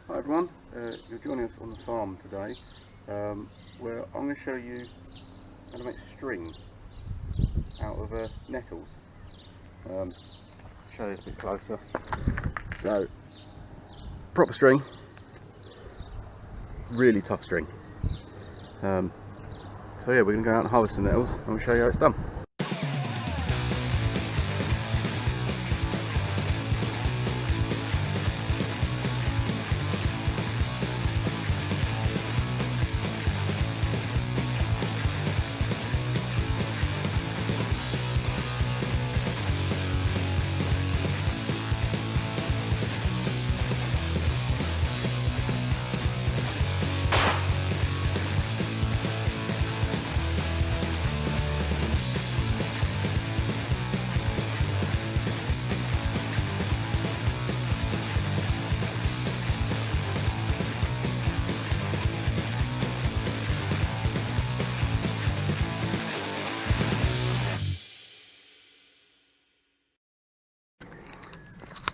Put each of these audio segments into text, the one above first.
Hi everyone, you're joining us on the farm today where I'm going to show you how to make string out of nettles. Show this a bit closer. So, proper string, really tough string. So yeah, we're going to go out and harvest the nettles and we'll show you how it's done.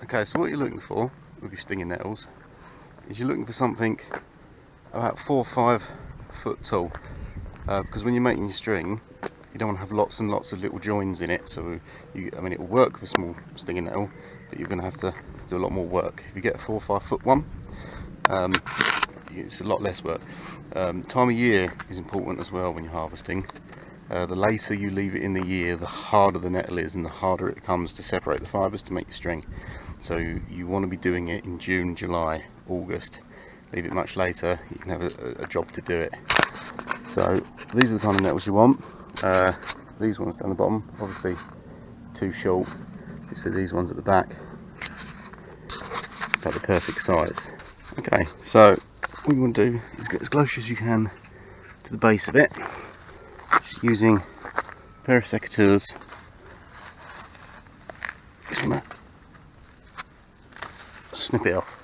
Okay, so what you're looking for with your stinging nettles is you're looking for something about 4 or 5 foot tall, because when you're making your string you don't want to have lots and lots of little joins in it. So I mean, it will work with a small stinging nettle, but you're going to have to do a lot more work. If you get a 4 or 5 foot one, it's a lot less work. Time of year is important as well when you're harvesting. The later you leave it in the year, the harder the nettle is and the harder it becomes to separate the fibres to make your string. So you want to be doing it in June, July, August. Leave it much later, you can have a job to do it. So these are the kind of nettles you want. These ones down the bottom, obviously too short. You see these ones at the back, about the perfect size. Okay, so what you want to do is get as close as you can to the base of it, just using a pair of secateurs. Just want to snip it off.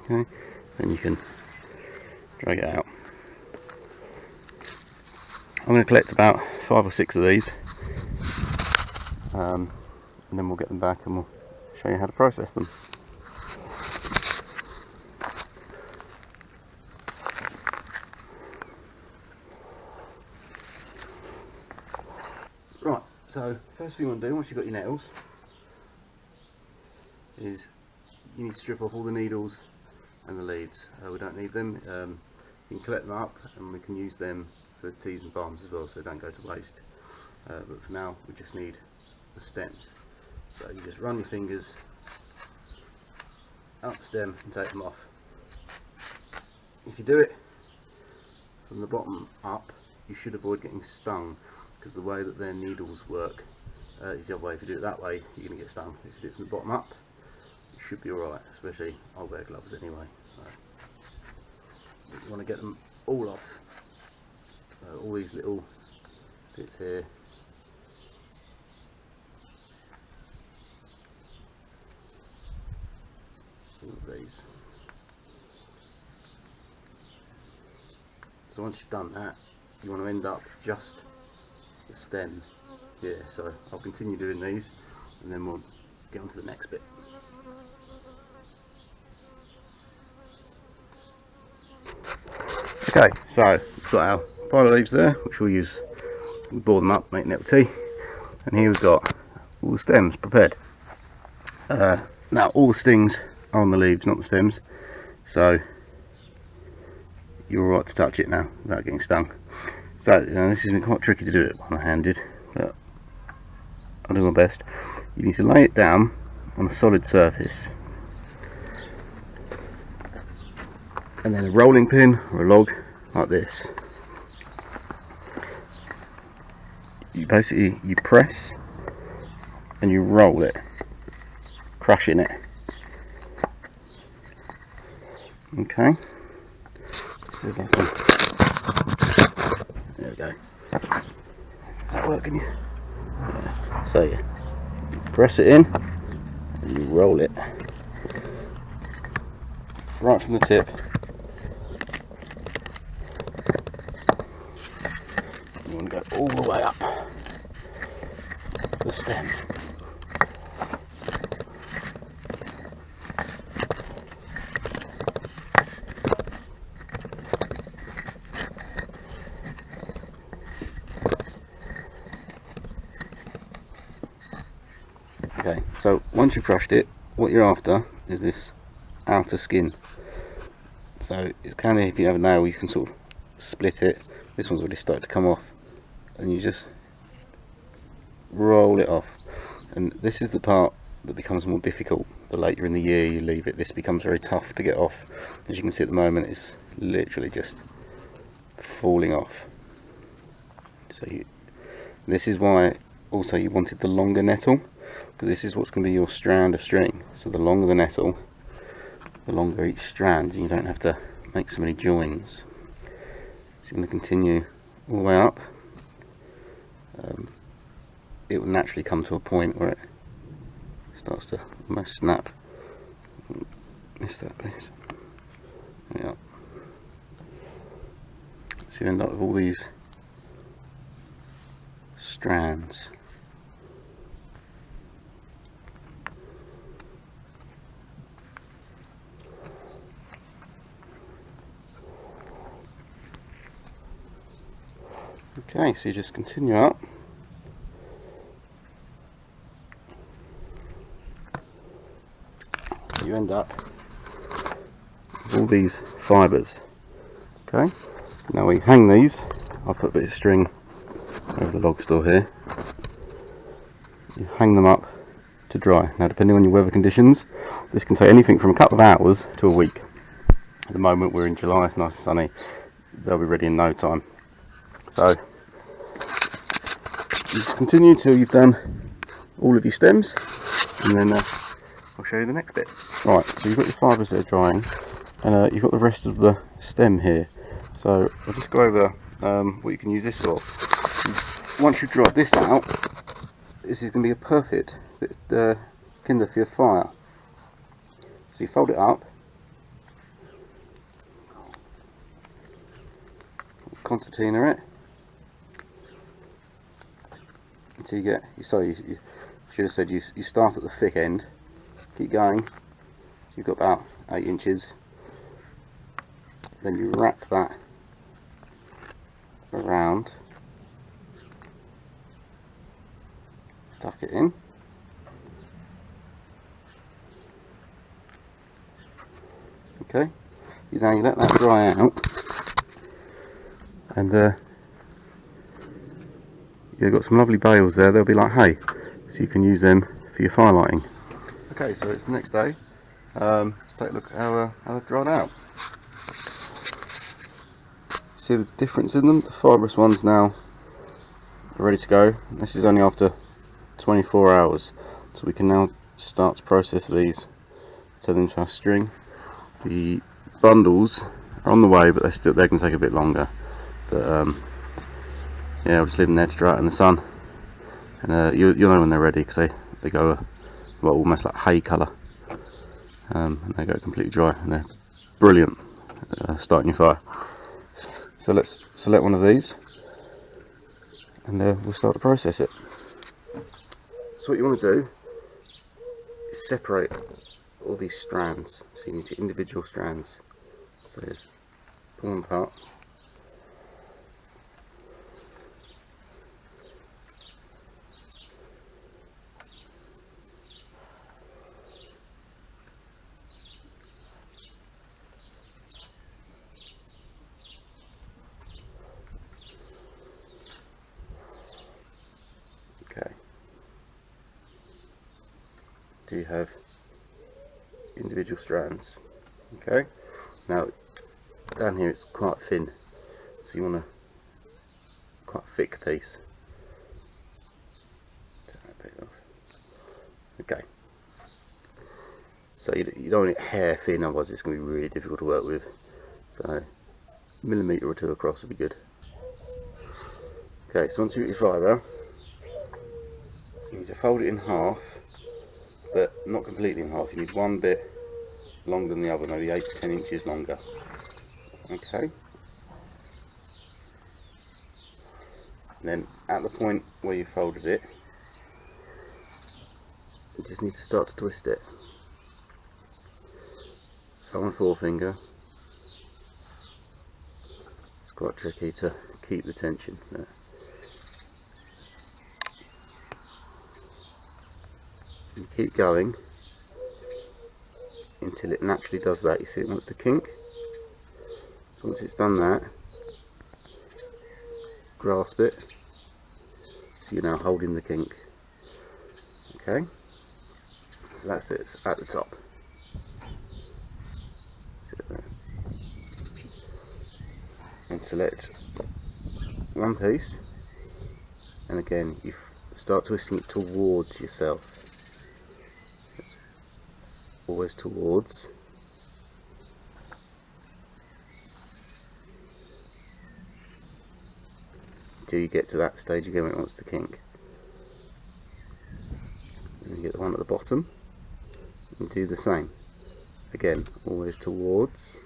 Okay, then you can drag it out. I'm going to collect about 5 or 6 of these, and then we'll get them back and we'll show you how to process them. Right, so first thing you want to do once you've got your nettles is you need to strip off all the needles and the leaves. We don't need them. You can collect them up and we can use them for teas and balms as well, so they don't go to waste. But for now we just need the stems. So you just run your fingers up the stem and take them off. If you do it from the bottom up, you should avoid getting stung, because the way that their needles work is the other way. If you do it that way, you're going to get stung. If you do it from the bottom up, you should be alright, especially I'll wear gloves anyway. So you want to get them all off. So all these little bits here, all of these. So once you've done that, you want to end up just the stem here. So I'll continue doing these and then we'll get on to the next bit. Okay, so we've got our pile of leaves there, which we'll use. We bore them up, make nettle tea, and here we've got all the stems prepared. Now all the stings are on the leaves, not the stems, so you're alright to touch it now without getting stung. So this has been quite tricky to do it one-handed, but I'll do my best. You need to lay it down on a solid surface, and then a rolling pin or a log like this. You press and you roll it, crushing it. Okay, see if I can. There we go. Is that working? Yeah. So you press it in and you roll it right from the tip. You want to go all the way up the stem. So once you've crushed it, what you're after is this outer skin. So it's kind of, if you have a nail, you can sort of split it. This one's already started to come off, and you just roll it off. And this is the part that becomes more difficult. The later in the year you leave it, this becomes very tough to get off. As you can see at the moment, it's literally just falling off. So this is why also you wanted the longer nettle, because this is what's going to be your strand of string. So the longer the nettle, the longer each strand, and you don't have to make so many joins. So you're going to continue all the way up. It will naturally come to a point where it starts to almost snap. Miss that, please. Yeah. So you end up with all these strands. Okay, so you just continue up. So you end up with all these fibres. Okay, now we hang these. I'll put a bit of string over the log store here. You hang them up to dry. Now, depending on your weather conditions, this can take anything from a couple of hours to a week. At the moment we're in July, it's nice and sunny. They'll be ready in no time. So you just continue till you've done all of your stems, and then I'll show you the next bit. Right, so you've got your fibres that are drying, and you've got the rest of the stem here. So I'll just go over what you can use this for. Once you've dried this out, this is going to be a perfect bit kindle for your fire. So you fold it up, concertina it, until you get, sorry, you should have said you start at the thick end, keep going, so you've got about 8 inches, then you wrap that around, tuck it in, okay, you let that dry out, and you've got some lovely bales there. They'll be like hay, so you can use them for your fire lighting. Okay, so it's the next day. Let's take a look at how they've dried out. See the difference in them? The fibrous ones now are ready to go. This is only after 24 hours, so we can now start to process these, turn them into our string. The bundles are on the way, but they can take a bit longer. But yeah, I'll just leave them there to dry out in the sun, and you'll know when they're ready, because they go well, almost like hay colour, and they go completely dry, and they're brilliant starting your fire. So let's select one of these, and we'll start to process it. So what you want to do is separate all these strands. So you need your individual strands. So just pull them apart. Okay. Do you have individual strands? Okay. Now down here it's quite thin, so you want a quite thick piece. Okay. So you don't want it hair thin, otherwise it's going to be really difficult to work with. So millimetre or two across would be good. Okay, so once you've got your fibre, you need to fold it in half, but not completely in half. You need one bit longer than the other, maybe 8 to 10 inches longer. Okay. Then at the point where you folded it, you just need to start to twist it. Thumb and forefinger. It's quite tricky to keep the tension there. You keep going until it naturally does that. You see it wants to kink. So once it's done that, grasp it, so you're now holding the kink. Okay, so that's it at the top. And select one piece, and again you start twisting it towards yourself, always towards. Until you get to that stage again when it wants to kink. And you get the one at the bottom and do the same. Again, always towards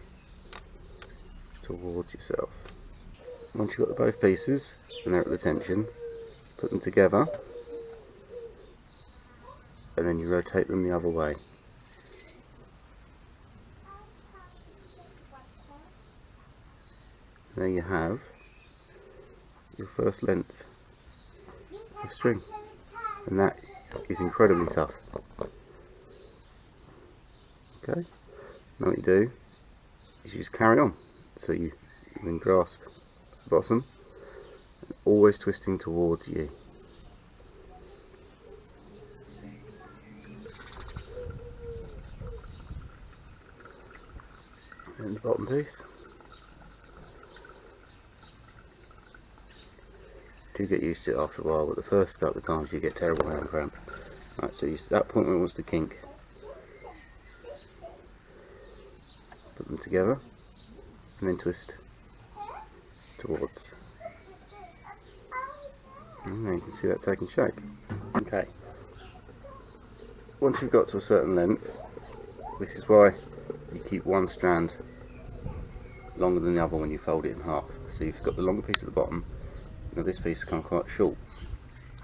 yourself. Once you've got both pieces and they're at the tension, put them together and then you rotate them the other way. There you have your first length of string, and that is incredibly tough. Okay, now what you do is you just carry on. So you then grasp the bottom, and always twisting towards you. And the bottom piece. Do get used to it after a while, but the first couple of times you get terrible hand cramp. Right, so at that point when it wants to kink, put them together and then twist towards. And there you can see that taking shape. Okay, once you've got to a certain length, this is why you keep one strand longer than the other when you fold it in half. So you've got the longer piece at the bottom. Now this piece has come quite short,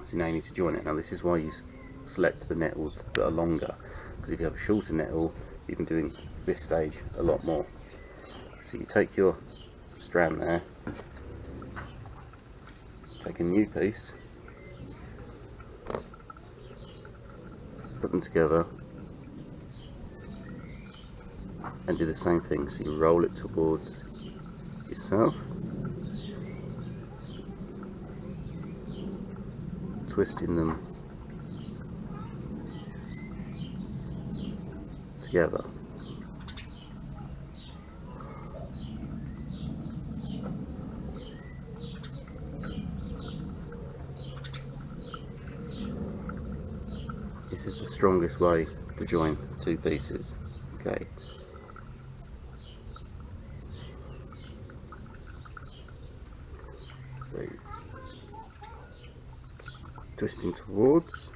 so now you need to join it. Now this is why you select the nettles that are longer, because if you have a shorter nettle you can do in this stage a lot more. So you take your strand there, take a new piece, put them together and do the same thing. So you roll it towards yourself, twisting them together. This is the strongest way to join two pieces. Okay. So twisting towards,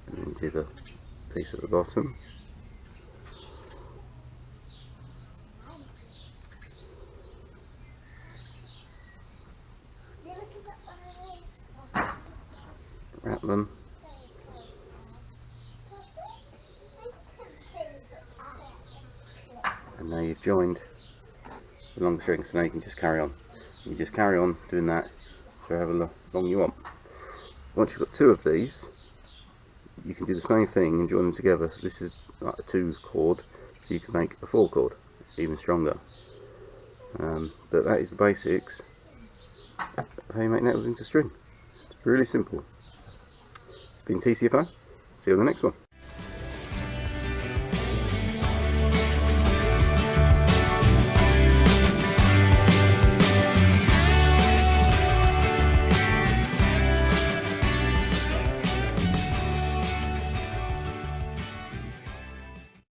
and then do the piece at the bottom. Wrap them. And now you've joined the long string, so now you can just carry on. You just carry on doing that for however long you want. Once you've got two of these, you can do the same thing and join them together. This is like a 2 chord, so you can make a 4 chord, even stronger. But that is the basics of how you make nettles into string. It's really simple. It's been TCFO. See you on the next one.